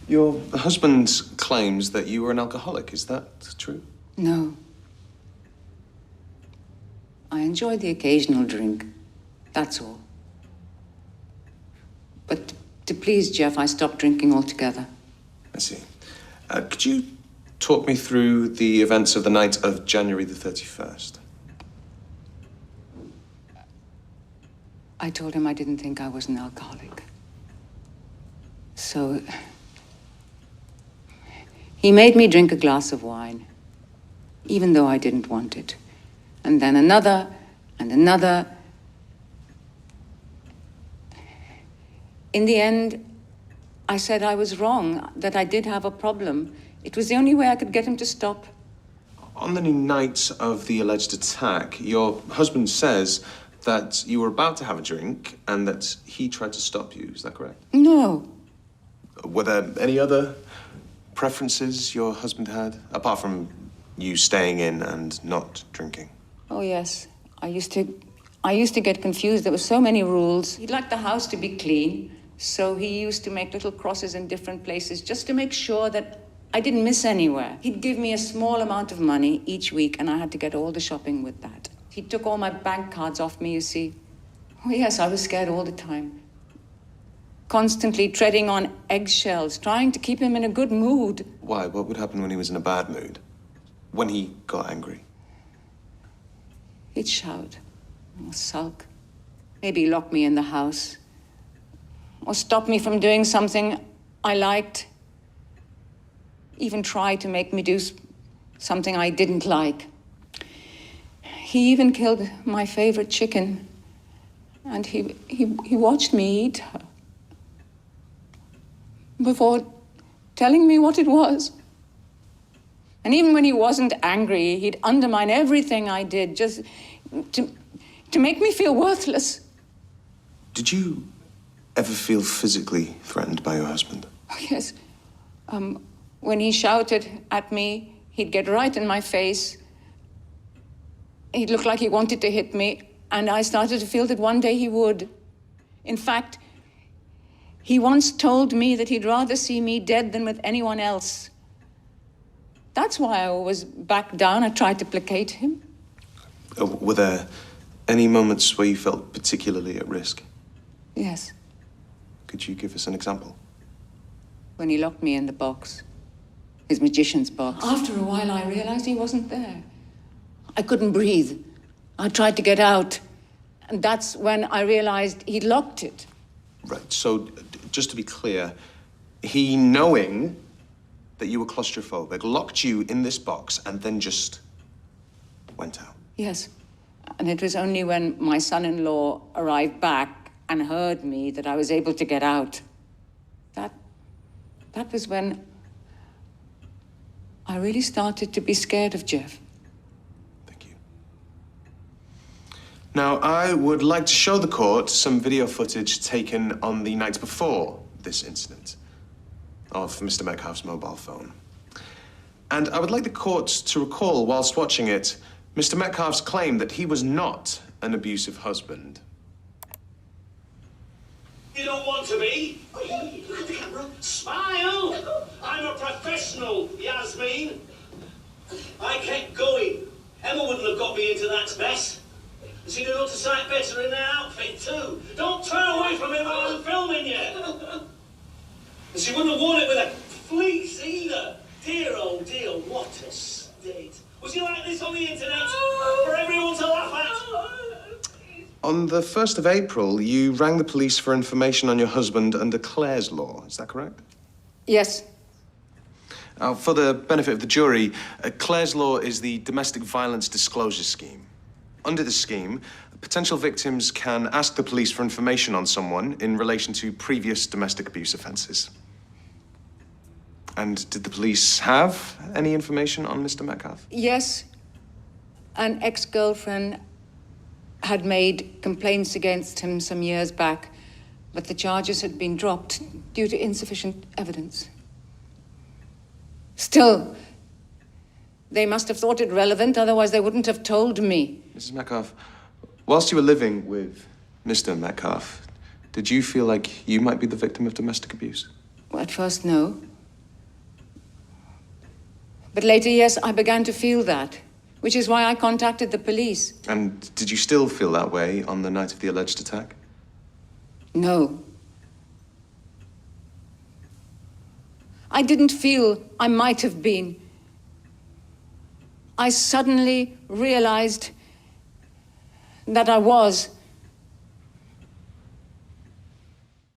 Your husband claims that you were an alcoholic. Is that true? No. I enjoy the occasional drink. That's all. But to please Jeff, I stopped drinking altogether. I see. Could you talk me through the events of the night of January the 31st? I told him I didn't think I was an alcoholic. So he made me drink a glass of wine, even though I didn't want it. And then another, and another. In the end, I said I was wrong, that I did have a problem. It was the only way I could get him to stop. On the night of the alleged attack, your husband says that you were about to have a drink and that he tried to stop you. Is that correct? No. Were there any other preferences your husband had, apart from you staying in and not drinking? Oh, yes. I used to get confused. There were so many rules. He'd like the house to be clean, so he used to make little crosses in different places just to make sure that I didn't miss anywhere. He'd give me a small amount of money each week, and I had to get all the shopping with that. He took all my bank cards off me, you see. Oh, yes, I was scared all the time. Constantly treading on eggshells, trying to keep him in a good mood. Why? What would happen when he was in a bad mood? When he got angry? He'd shout, or sulk, maybe lock me in the house, or stop me from doing something I liked, even try to make me do something I didn't like. He even killed my favorite chicken, and he watched me eat her before telling me what it was. And even when he wasn't angry, he'd undermine everything I did just to make me feel worthless. Did you ever feel physically threatened by your husband? Oh, yes. When he shouted at me, he'd get right in my face. He'd look like he wanted to hit me, and I started to feel that one day he would. In fact, he once told me that he'd rather see me dead than with anyone else. That's why I always backed down. I tried to placate him. Were there any moments where you felt particularly at risk? Yes. Could you give us an example? When he locked me in the box, his magician's box. After a while, I realized he wasn't there. I couldn't breathe. I tried to get out, and that's when I realized he'd locked it. Right, so just to be clear, he, knowing that you were claustrophobic, locked you in this box and then just went out? Yes, and it was only when my son-in-law arrived back and heard me that I was able to get out. That was when I really started to be scared of Jeff. Thank you. Now, I would like to show the court some video footage taken on the night before this incident of Mr. Metcalfe's mobile phone. And I would like the court to recall, whilst watching it, Mr. Metcalfe's claim that he was not an abusive husband. You don't want to be? Look at the camera. Smile! I'm a professional, Yasmeen. I kept going. Emma wouldn't have got me into that mess. And she'd have looked a sight better in her outfit, too. Don't turn away from me while I'm filming you. And she wouldn't have worn it with a fleece either. Dear, old dear, what a state. Was you like this on the internet? For everyone to laugh at? On the 1st of April, you rang the police for information on your husband under Clare's law. Is that correct? Yes. For the benefit of the jury, Clare's law is the Domestic Violence Disclosure Scheme. Under the scheme, potential victims can ask the police for information on someone in relation to previous domestic abuse offences. And did the police have any information on Mr. Metcalfe? Yes. An ex-girlfriend had made complaints against him some years back, but the charges had been dropped due to insufficient evidence. Still, they must have thought it relevant, otherwise they wouldn't have told me. Mrs. Metcalfe, whilst you were living with Mr. Metcalfe, did you feel like you might be the victim of domestic abuse? Well, at first, no. But later, yes, I began to feel that, which is why I contacted the police. And did you still feel that way on the night of the alleged attack? No. I didn't feel I might have been. I suddenly realized that I was.